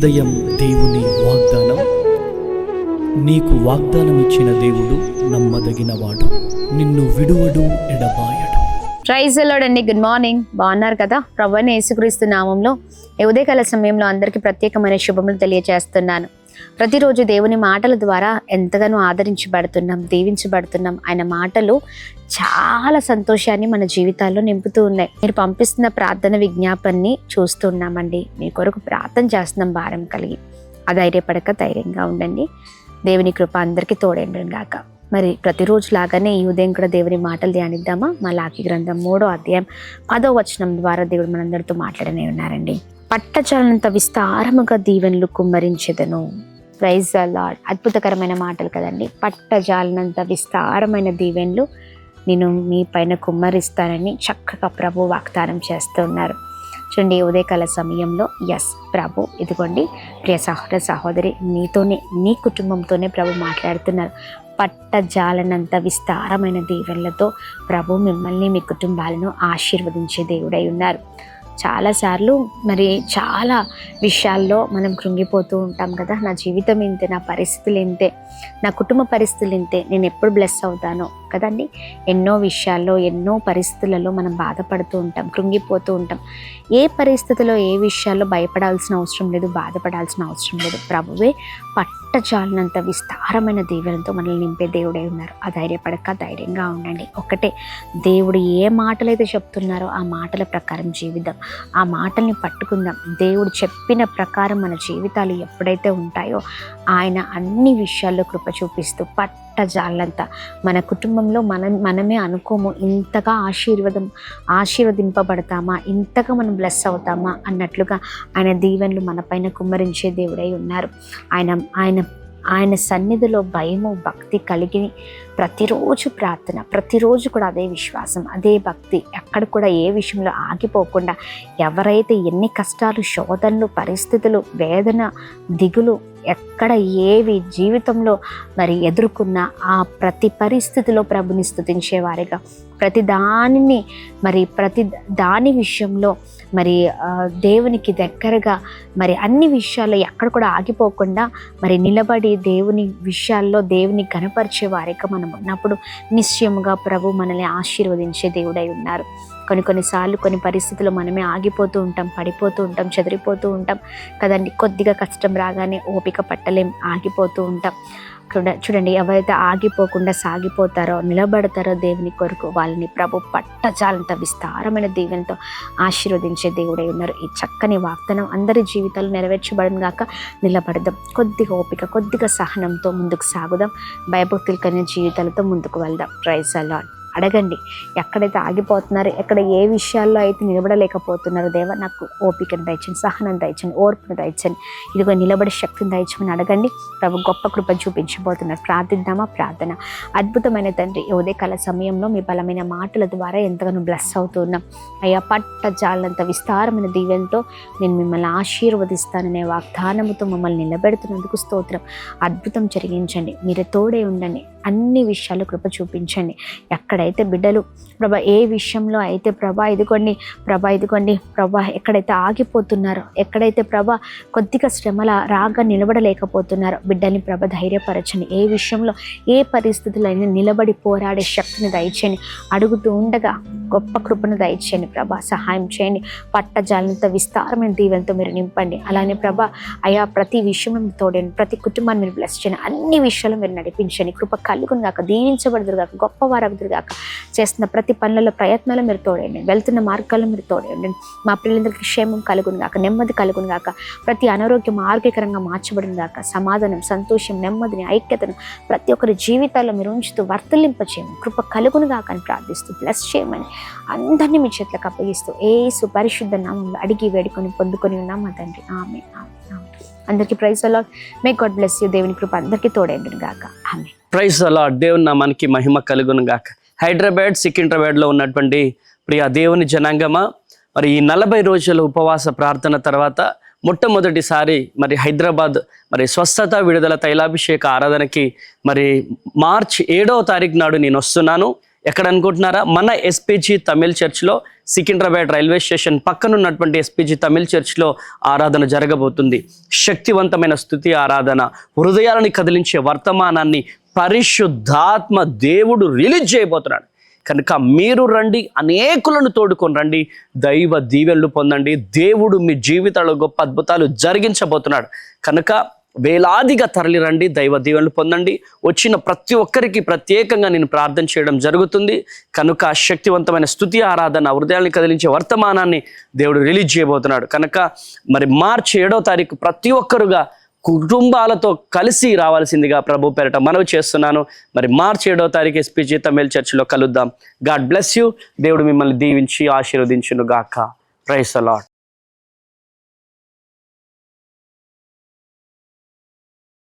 ఉదయం దేవుని వాగ్దానం. నీకు వాగ్దానం ఇచ్చిన దేవుడు నమ్మదగినవాడు, నిన్ను విడువడు, ఎడబాయడు. ప్రైజ్ ది లార్డ్ అండి. Good morning. బాగున్నారు కదా? ప్రభువైన యేసుక్రీస్తు నామంలో ఈ ఉదయకాల సమయంలో అందరికీ ప్రత్యేకమైన శుభములు తెలియజేస్తున్నాను. ప్రతిరోజు దేవుని మాటల ద్వారా ఎంతగానో ఆదరించబడుతున్నాం, దీవించబడుతున్నాం. ఆయన మాటలు చాలా సంతోషాన్ని మన జీవితాల్లో నింపుతూ ఉన్నాయి. మీరు పంపిస్తున్న ప్రార్థన విజ్ఞాపనని చూస్తున్నామండి. మీ కొరకు ప్రార్థన చేస్తున్నాం భారం కలిగి. అధైర్యపడక ధైర్యంగా ఉండండి. దేవుని కృప అందరికీ తోడేండును గాక. మరి ప్రతిరోజు లాగానే ఈ ఉదయం కూడా దేవుని మాటలు ధ్యానిద్దామా? మలాకి గ్రంథం 3వ అధ్యాయం 10వ వచనం ద్వారా దేవుడు మనందరితో మాట్లాడనే ఉన్నారండి. పట్టజాలనంత విస్తారముగా దీవెనలు కుమ్మరించెదను. Praise the Lord. అద్భుతకరమైన మాటలు కదండి. పట్టజాలనంత విస్తారమైన దీవెనలు నేను మీ పైన కుమ్మరిస్తానని చక్కగా ప్రభు వాగ్దానం చేస్తూ ఉన్నారు. చూడండి, ఉదయకాల సమయంలో ప్రభు ఇదిగోండి ప్రియ సహోదర సహోదరి, నీతోనే నీ కుటుంబంతోనే ప్రభు మాట్లాడుతున్నారు. పట్టజాలనంత విస్తారమైన దీవెనలతో ప్రభు మిమ్మల్ని మీ కుటుంబాలను ఆశీర్వదించే దేవుడై ఉన్నారు. చాలాసార్లు మరి చాలా విషయాల్లో మనం కృంగిపోతూ ఉంటాం కదా. నా జీవితం ఇంతే, నా పరిస్థితులు ఇంతే, నా కుటుంబ పరిస్థితులు ఇంతే, నేను ఎప్పుడు బ్లెస్ అవుతానో కదండి. ఎన్నో విషయాల్లో ఎన్నో పరిస్థితులలో మనం బాధపడుతూ ఉంటాం, కృంగిపోతూ ఉంటాం. ఏ పరిస్థితిలో ఏ విషయాల్లో భయపడాల్సిన అవసరం లేదు, బాధపడాల్సిన అవసరం లేదు. ప్రభువే పట్టజాలనంత విస్తారమైన దీవెనతో మనల్ని నింపే దేవుడై ఉన్నారు. అధైర్యపడక ధైర్యంగా ఉండండి. ఒకటే, దేవుడు ఏ మాటలైతే చెప్తున్నారో ఆ మాటల ప్రకారం జీవిద్దాం, ఆ మాటల్ని పట్టుకుందాం. దేవుడు చెప్పిన ప్రకారం మన జీవితాలు ఎప్పుడైతే ఉంటాయో ఆయన అన్ని విషయాల్లో కృప చూపిస్తూ పట్టజాలంతా మన కుటుంబంలో మనమే అనుకోము ఇంతగా ఆశీర్వదింపబడతామా, ఇంతగా మనం బ్లెస్ అవుతామా అన్నట్లుగా ఆయన దీవెనలు మన పైన కుమ్మరించే దేవుడై ఉన్నారు. ఆయన సన్నిధిలో భయము భక్తి కలిగి ప్రతిరోజు ప్రార్థన, ప్రతిరోజు కూడా అదే విశ్వాసం, అదే భక్తి, ఎక్కడ కూడా ఏ విషయంలో ఆగిపోకుండా, ఎవరైతే ఎన్ని కష్టాలు, శోధనలు, పరిస్థితులు, వేదన, దిగులు ఎక్కడ ఏవి జీవితంలో మరి ఎదుర్కొన్న ఆ ప్రతి పరిస్థితిలో ప్రభుని స్తుతించేవారిగా, ప్రతి దాని విషయంలో మరి దేవునికి దగ్గరగా మరి అన్ని విషయాల్లో ఎక్కడ కూడా ఆగిపోకుండా మరి నిలబడి దేవుని విషయాల్లో దేవుని గణపరిచే వారిగా మనం ఉన్నప్పుడు నిశ్చయముగా ప్రభు మనల్ని ఆశీర్వదించే దేవుడై ఉన్నారు. కొన్నిసార్లు కొన్ని పరిస్థితుల్లో మనమే ఆగిపోతూ ఉంటాం, పడిపోతూ ఉంటాం, చెదిరిపోతూ ఉంటాం కదండి. కొద్దిగా కష్టం రాగానే ఓపిక పట్టలేం, ఆగిపోతూ ఉంటాం. చూడండి, ఎవరైతే ఆగిపోకుండా సాగిపోతారో, నిలబడతారో దేవుని కొరకు, వాళ్ళని ప్రభు పట్టజాలంత విస్తారమైన దీవెనతో ఆశీర్వదించే దేవుడై ఉన్నారు. ఈ చక్కని వాగ్దానం అందరి జీవితాలు నెరవేర్చబడను గాక. నిలబడదాం, కొద్దిగా ఓపిక, కొద్దిగా సహనంతో ముందుకు సాగుదాం, భయభక్తులు కలిగిన జీవితాలతో ముందుకు వెళ్దాం. Praise the Lord. అడగండి, ఎక్కడైతే ఆగిపోతున్నారో, ఎక్కడ ఏ విషయాల్లో అయితే నిలబడలేకపోతున్నారో, దేవా నాకు ఓపికను దయచండి, సహనం దయచండి, ఓర్పును దయచండి, ఇదిగో నిలబడే శక్తిని దయచమని అడగండి. ప్రభు గొప్ప కృప చూపించబోతున్నారు. ప్రార్థిద్దామా? ప్రార్థన. అద్భుతమైన తండ్రి, ఉదయకాల సమయంలో మీ బలమైన మాటల ద్వారా ఎంతగానో బ్లెస్ అవుతున్నాం అయ్యా. పట్టజాలంత విస్తారమైన దీవెనతో నేను మిమ్మల్ని ఆశీర్వదిస్తాననే వాగ్దానముతో మమ్మల్ని నిలబెడుతున్నందుకు స్తోత్రం. అద్భుతం జరిగించండి, మీరే తోడే ఉండండి, అన్ని విషయాలు కృప చూపించండి. ఎక్కడైతే బిడ్డలు ప్రభా ఏ విషయంలో అయితే ప్రభా ఇదిగోండి ప్రభా ఎక్కడైతే ఆగిపోతున్నారో, ఎక్కడైతే ప్రభా కొద్దిగా శ్రమల రాగా నిలబడలేకపోతున్నారో బిడ్డల్ని ప్రభ ధైర్యపరచండి. ఏ విషయంలో ఏ పరిస్థితుల్లో అయినా నిలబడి పోరాడే శక్తిని దయచేయండి. అడుగుతూ ఉండగా గొప్ప కృపను దయచేయండి ప్రభా, సహాయం చేయండి. పట్టజాలంత విస్తారమైన దీవెనతో మీరు నింపండి. అలానే ప్రభా అయా ప్రతి విషయంలో మీరు తోడండి, ప్రతి కుటుంబాన్ని మీరు బ్లెస్ చేయండి, అన్ని విషయాలు మీరు నడిపించండి. కృప కలుగును గాక, దీవించబడుదురు గాక, గొప్పవారగుదురు గాక. చేస్తున్న ప్రతి పనులలో ప్రయత్నాలు మీరు తోడండి, వెళ్తున్న మార్గాల్లో మీరు తోడండి. మా పిల్లలందరికీ క్షేమం కలుగును గాక, నెమ్మది కలుగును గాక, ప్రతి అనారోగ్యం ఆరోగ్యకరంగా మార్చబడును గాక. సమాధానం, సంతోషం, నెమ్మదిని, ఐక్యతను ప్రతి ఒక్కరి జీవితాల్లో మీరు ఉంచుతూ వర్తలింపచేయమని, కృప కలుగును గాక అని ప్రార్థిస్తూ బ్లెస్ చేయమని అందరినీ మీ చేతులకు అప్పగిస్తూ యేసు పరిశుద్ధ నామములో అడిగి వేడుకొని పొందుకొని ఉన్నాం మా తండ్రి. ఆమేన్. అందరికీ praise the Lord. May God bless you. దేవుని కృప అందరికీ తోడేండును గాక. ఆమేన్. Praise the Lord. దేవుని నామానికి మహిమ కలుగును గాక. హైదరాబాద్, సికింద్రాబాద్లో ఉన్నటువంటి ప్రియ దేవుని జనాంగమా, మరి ఈ 40 రోజుల ఉపవాస ప్రార్థన తర్వాత మొట్టమొదటిసారి మరి హైదరాబాద్ మరి స్వస్థత విడుదల తైలాభిషేక ఆరాధనకి మరి మార్చి 7వ తారీఖు నాడు నేను వస్తున్నాను. ఎక్కడ అనుకుంటున్నారా? మన ఎస్పీజీ తమిళ్ చర్చ్లో, సికింద్రాబాద్ రైల్వే స్టేషన్ పక్కన ఉన్నటువంటి ఎస్పీజీ తమిళ్ చర్చ్లో ఆరాధన జరగబోతుంది. శక్తివంతమైన స్తుతి ఆరాధన, హృదయాలని కదిలించే వర్తమానాన్ని పరిశుద్ధాత్మ దేవుడు రిలీజ్ చేయబోతున్నాడు. కనుక మీరు రండి, అనేకులను తోడుకొని రండి, దైవ దీవెనలు పొందండి. దేవుడు మీ జీవితాల్లో గొప్ప అద్భుతాలు జరిగించబోతున్నాడు. కనుక వేలాదిగా తరలి రండి, దైవ దీవెనలు పొందండి. వచ్చిన ప్రతి ఒక్కరికి ప్రత్యేకంగా నేను ప్రార్థన చేయడం జరుగుతుంది. కనుక శక్తివంతమైన స్తుతి ఆరాధన, హృదయాన్ని కదిలించే వర్తమానాన్ని దేవుడు రిలీజ్ చేయబోతున్నాడు. కనుక మరి మార్చి 7వ తారీఖు ప్రతి ఒక్కరుగా కుటుంబాలతో కలిసి రావాల్సిందిగా ప్రభు పేరట మనవి చేస్తున్నాను. మరి మార్చి 7వ తారీఖు ఎస్పీజీ తమిళ్ చర్చిలో కలుద్దాం. God bless you. దేవుడు మిమ్మల్ని దీవించి ఆశీర్వదించును గాక. Praise the lord.